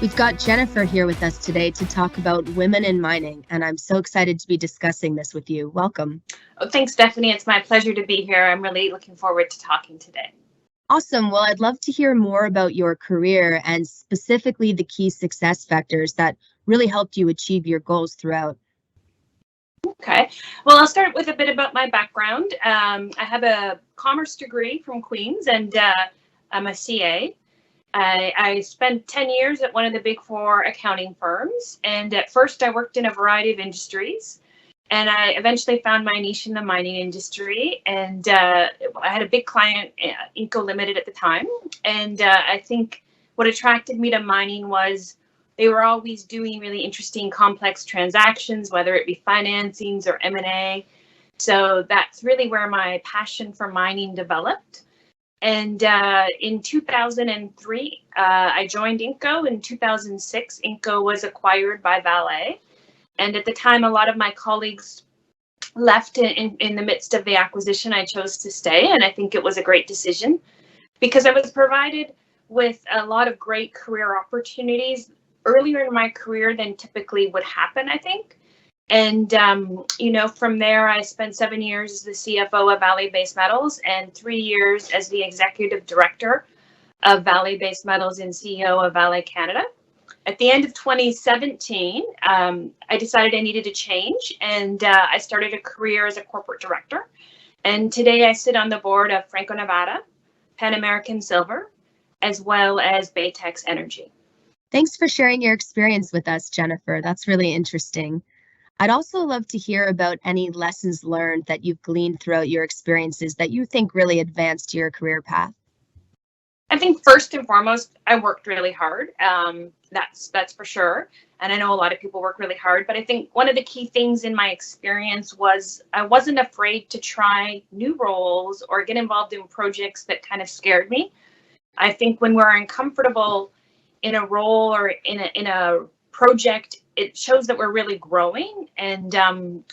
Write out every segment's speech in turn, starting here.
We've got Jennifer here with us today to talk about women in mining, and I'm so excited to be discussing this with you. Welcome. Oh, thanks, Stephanie. It's my pleasure to be here. I'm really looking forward to talking today. Awesome. Well, I'd love to hear more about your career and specifically the key success factors that really helped you achieve your goals throughout. Okay. Well, I'll start with a bit about my background. I have a commerce degree from Queen's, and I'm a CA. I spent 10 years at one of the big four accounting firms, and at first I worked in a variety of industries, and I eventually found my niche in the mining industry, and I had a big client, Inco Limited at the time, and I think what attracted me to mining was they were always doing really interesting complex transactions, whether it be financings or M&A, so that's really where my passion for mining developed. And in 2003, I joined Inco. In 2006, Inco was acquired by Vale. And at the time, a lot of my colleagues left in the midst of the acquisition. I chose to stay, and I think it was a great decision because I was provided with a lot of great career opportunities earlier in my career than typically would happen, I think. And, from there, I spent 7 years as the CFO of Vale Base Metals and 3 years as the executive director of Vale Base Metals and CEO of Vale Canada. At the end of 2017, I decided I needed to change, and I started a career as a corporate director. And today I sit on the board of Franco-Nevada, Pan American Silver, as well as Baytex Energy. Thanks for sharing your experience with us, Jennifer. That's really interesting. I'd also love to hear about any lessons learned that you've gleaned throughout your experiences that you think really advanced your career path. I think first and foremost, I worked really hard. That's for sure. And I know a lot of people work really hard, but I think one of the key things in my experience was I wasn't afraid to try new roles or get involved in projects that kind of scared me. I think when we're uncomfortable in a role or in a project, it shows that we're really growing. And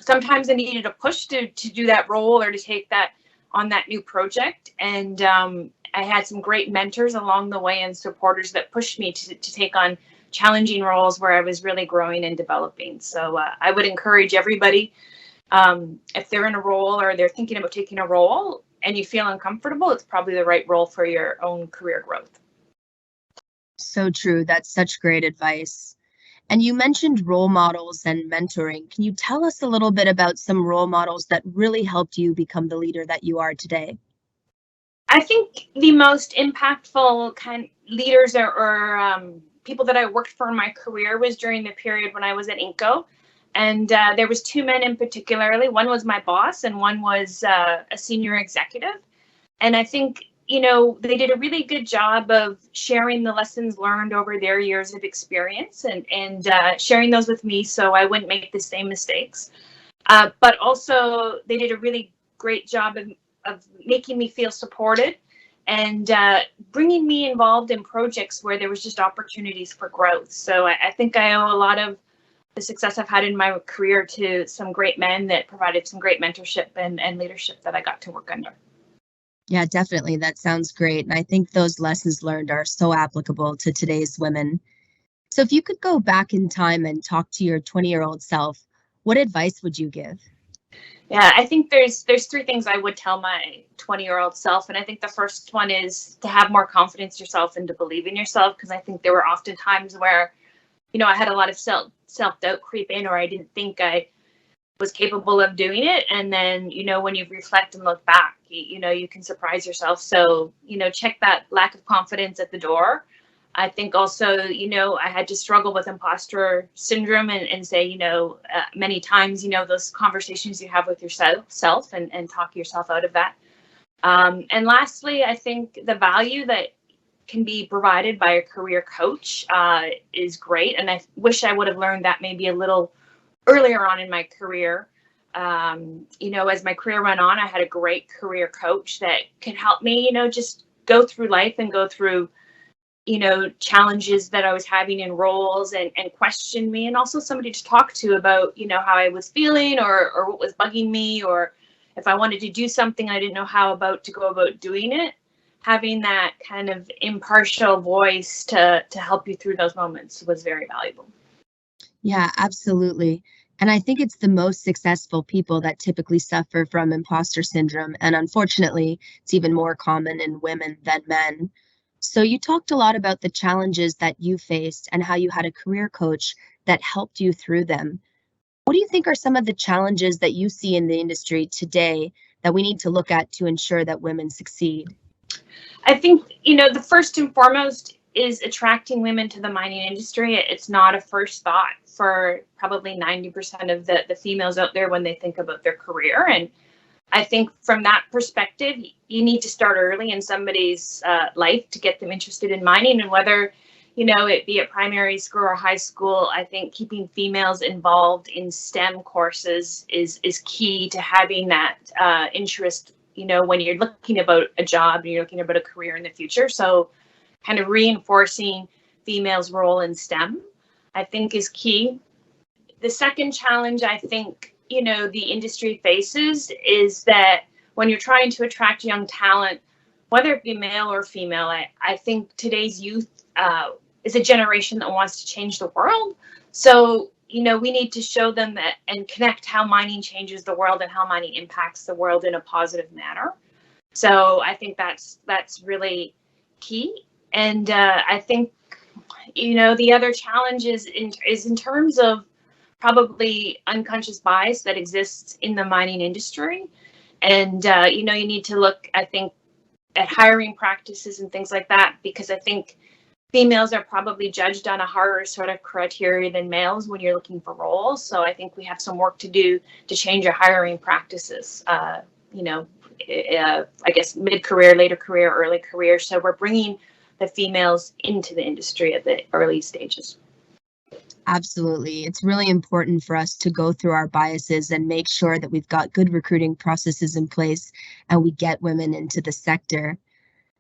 sometimes I needed a push to do that role or to take that on that new project. And I had some great mentors along the way and supporters that pushed me to take on challenging roles where I was really growing and developing. So I would encourage everybody, if they're in a role or they're thinking about taking a role and you feel uncomfortable, it's probably the right role for your own career growth. So true. That's such great advice. And you mentioned role models and mentoring. Can you tell us a little bit about some role models that really helped you become the leader that you are today? I think the most impactful kind of leaders or people that I worked for in my career was during the period when I was at Inco. And there was two men in particularly. One was my boss and one was a senior executive. And I think they did a really good job of sharing the lessons learned over their years of experience and sharing those with me so I wouldn't make the same mistakes. But also they did a really great job of making me feel supported and bringing me involved in projects where there was just opportunities for growth. So I think I owe a lot of the success I've had in my career to some great men that provided some great mentorship and leadership that I got to work under. Yeah, definitely. That sounds great. And I think those lessons learned are so applicable to today's women. So if you could go back in time and talk to your 20-year-old self, what advice would you give? Yeah, I think there's three things I would tell my 20-year-old self. And I think the first one is to have more confidence in yourself and to believe in yourself, because I think there were often times where, I had a lot of self-doubt creep in, or I didn't think I was capable of doing it. And then, when you reflect and look back, you can surprise yourself. So, check that lack of confidence at the door. I think also, I had to struggle with imposter syndrome and say, many times, those conversations you have with yourself and talk yourself out of that. And lastly, I think the value that can be provided by a career coach is great. And I wish I would have learned that maybe a little earlier on in my career. As my career went on, I had a great career coach that could help me, just go through life and go through, challenges that I was having in roles and question me, and also somebody to talk to about, how I was feeling or what was bugging me, or if I wanted to do something, I didn't know how to go about doing it. Having that kind of impartial voice to help you through those moments was very valuable. Yeah, absolutely. And I think it's the most successful people that typically suffer from imposter syndrome. And unfortunately, it's even more common in women than men. So you talked a lot about the challenges that you faced and how you had a career coach that helped you through them. What do you think are some of the challenges that you see in the industry today that we need to look at to ensure that women succeed? I think, the first and foremost is attracting women to the mining industry. It's not a first thought for probably 90% of the females out there when they think about their career. And I think from that perspective, you need to start early in somebody's life to get them interested in mining. And whether, it be at primary school or high school, I think keeping females involved in STEM courses is key to having that interest, when you're looking about a job and you're looking about a career in the future. So kind of reinforcing females' role in STEM, I think, is key. The second challenge I think, the industry faces is that when you're trying to attract young talent, whether it be male or female, I think today's youth is a generation that wants to change the world. So, we need to show them that and connect how mining changes the world and how mining impacts the world in a positive manner. So I think that's really key. And I think, the other challenge is in terms of probably unconscious bias that exists in the mining industry. And, you need to look, I think, at hiring practices and things like that, because I think females are probably judged on a harder sort of criteria than males when you're looking for roles. So I think we have some work to do to change our hiring practices, I guess mid-career, later career, early career. So we're bringing the females into the industry at the early stages. Absolutely. It's really important for us to go through our biases and make sure that we've got good recruiting processes in place and we get women into the sector.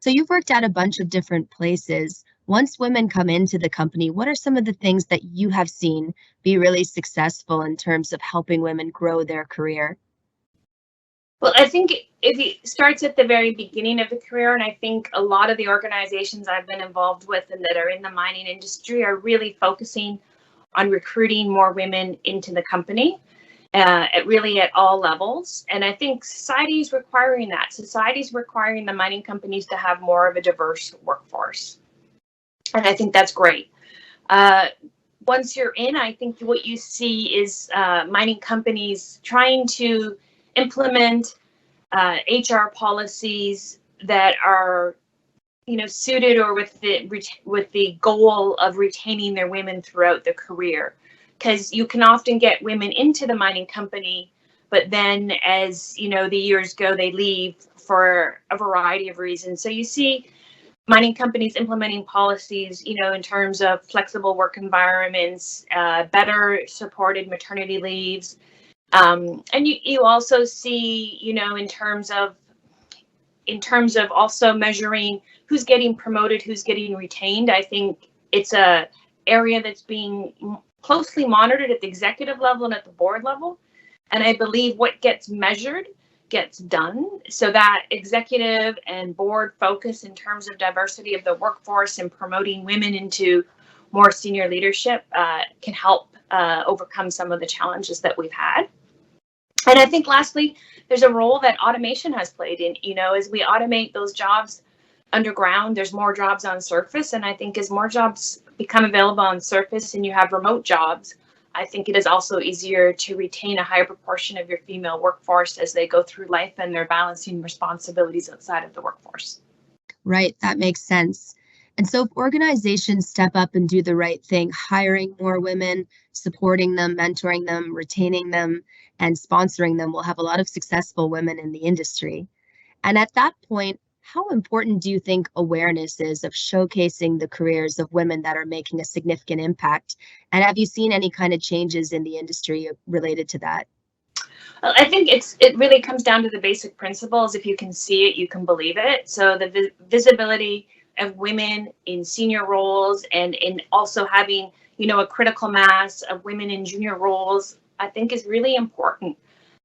So you've worked at a bunch of different places. Once women come into the company, what are some of the things that you have seen be really successful in terms of helping women grow their career? Well, I think it starts at the very beginning of the career, and I think a lot of the organizations I've been involved with and that are in the mining industry are really focusing on recruiting more women into the company, at all levels. And I think society is requiring that. Society is requiring the mining companies to have more of a diverse workforce. And I think that's great. Once you're in, I think what you see is mining companies trying to implement HR policies that are, suited or with the goal of retaining their women throughout their career. Because you can often get women into the mining company, but then as the years go, they leave for a variety of reasons. So you see mining companies implementing policies, in terms of flexible work environments, better supported maternity leaves. And you also see, in terms of also measuring who's getting promoted, who's getting retained. I think it's a area that's being closely monitored at the executive level and at the board level. And I believe what gets measured gets done. So that executive and board focus in terms of diversity of the workforce and promoting women into more senior leadership can help overcome some of the challenges that we've had. And I think lastly, there's a role that automation has played in, as we automate those jobs underground, there's more jobs on surface. And I think as more jobs become available on surface and you have remote jobs, I think it is also easier to retain a higher proportion of your female workforce as they go through life and they're balancing responsibilities outside of the workforce. Right, that makes sense. And so if organizations step up and do the right thing, hiring more women, supporting them, mentoring them, retaining them, and sponsoring them, we'll have a lot of successful women in the industry. And at that point, How important do you think awareness is of showcasing the careers of women that are making a significant impact? And have you seen any kind of changes in the industry related to that? Well, I think it really comes down to the basic principles. If you can see it, you can believe it. So the visibility of women in senior roles and in also having, a critical mass of women in junior roles, I think is really important.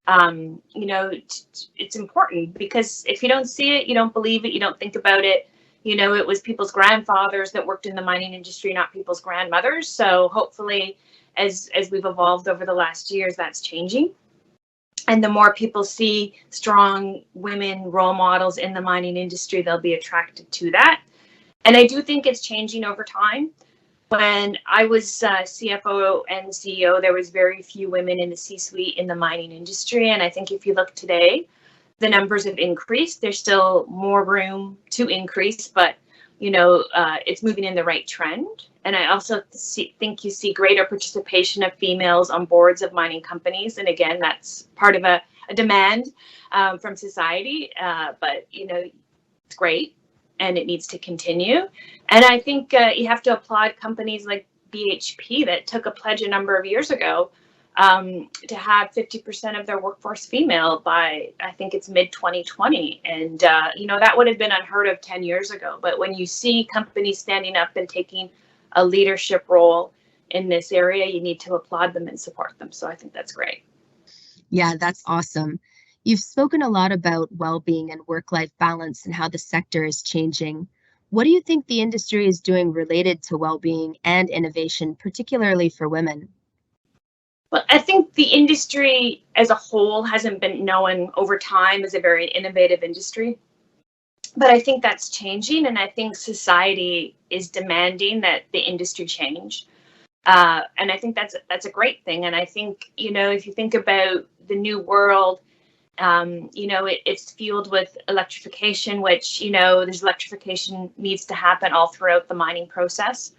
It's important because if you don't see it, you don't believe it, you don't think about it. It was people's grandfathers that worked in the mining industry, not people's grandmothers. So hopefully, as we've evolved over the last years, that's changing. And the more people see strong women role models in the mining industry, they'll be attracted to that. And I do think it's changing over time. When I was CFO and CEO, there was very few women in the C-suite in the mining industry. And I think if you look today, the numbers have increased. There's still more room to increase, but it's moving in the right trend. And I also think you see greater participation of females on boards of mining companies. And again, that's part of a demand from society. But it's great, and it needs to continue. And I think you have to applaud companies like BHP that took a pledge a number of years ago to have 50% of their workforce female by, I think it's mid-2020. And, that would have been unheard of 10 years ago. But when you see companies standing up and taking a leadership role in this area, you need to applaud them and support them. So I think that's great. Yeah, that's awesome. You've spoken a lot about well-being and work-life balance and how the sector is changing. What do you think the industry is doing related to well-being and innovation, particularly for women? Well, I think the industry as a whole hasn't been known over time as a very innovative industry. But I think that's changing, and I think society is demanding that the industry change. And I think that's a great thing. And I think, if you think about the new world, it's fueled with electrification, which, there's electrification needs to happen all throughout the mining process.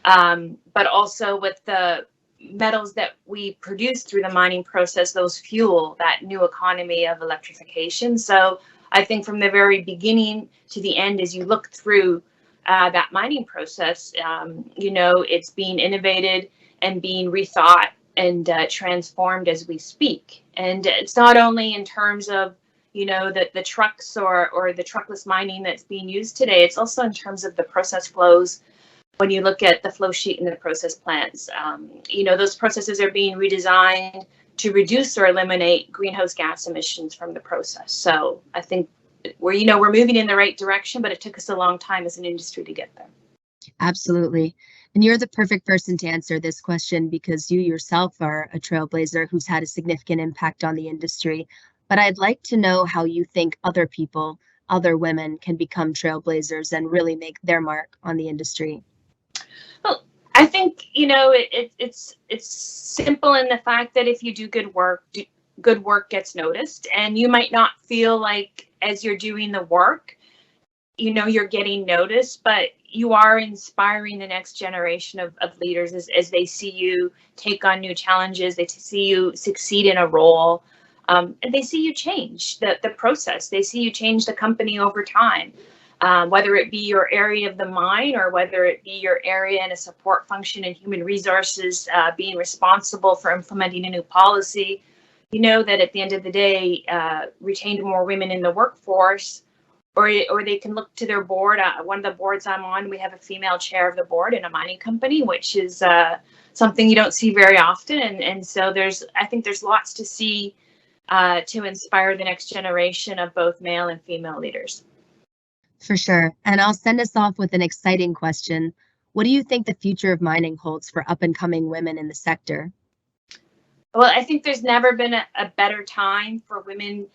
But also with the metals that we produce through the mining process, those fuel that new economy of electrification. So I think from the very beginning to the end, as you look through that mining process, it's being innovated and being rethought and transformed as we speak. And it's not only in terms of, the trucks or the truckless mining that's being used today, it's also in terms of the process flows. When you look at the flow sheet in the process plants, those processes are being redesigned to reduce or eliminate greenhouse gas emissions from the process. So I think we're moving in the right direction, but it took us a long time as an industry to get there. Absolutely. And you're the perfect person to answer this question because you yourself are a trailblazer who's had a significant impact on the industry. But I'd like to know how you think other people, other women can become trailblazers and really make their mark on the industry. Well, I think, it's simple in the fact that if you do good work gets noticed, and you might not feel like as you're doing the work, you're getting noticed, but you are inspiring the next generation of leaders as they see you take on new challenges, they see you succeed in a role, and they see you change the process. They see you change the company over time. Whether it be your area of the mine or whether it be your area in a support function in human resources, being responsible for implementing a new policy, that at the end of the day, retained more women in the workforce, or they can look to their board. One of the boards I'm on, we have a female chair of the board in a mining company, which is something you don't see very often. And so I think there's lots to see to inspire the next generation of both male and female leaders. For sure. And I'll send us off with an exciting question. What do you think the future of mining holds for up and coming women in the sector? Well, I think there's never been a better time for women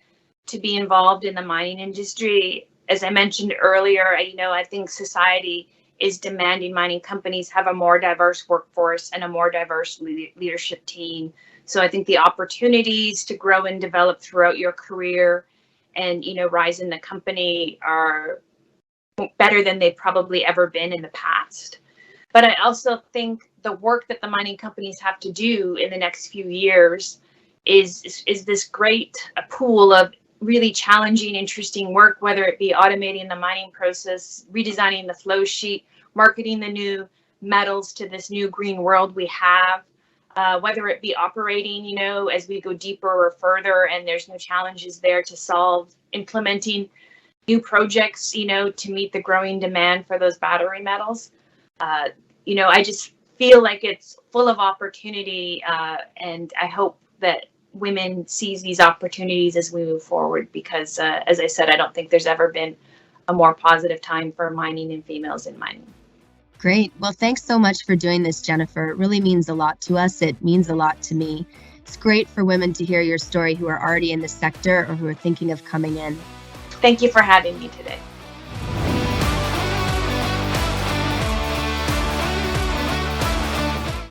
to be involved in the mining industry. As I mentioned earlier, I think society is demanding mining companies have a more diverse workforce and a more diverse leadership team. So I think the opportunities to grow and develop throughout your career and, rise in the company are better than they've probably ever been in the past. But I also think the work that the mining companies have to do in the next few years is this great pool of really challenging, interesting work, whether it be automating the mining process, redesigning the flow sheet, marketing the new metals to this new green world we have, whether it be operating, as we go deeper or further and there's new challenges there to solve, implementing new projects, to meet the growing demand for those battery metals. I just feel like it's full of opportunity, and I hope that women seize these opportunities as we move forward, because as I said, I don't think there's ever been a more positive time for mining and females in mining. Great. Well, thanks so much for doing this, Jennifer. It really means a lot to us. It means a lot to me. It's great for women to hear your story who are already in the sector or who are thinking of coming in. Thank you for having me today.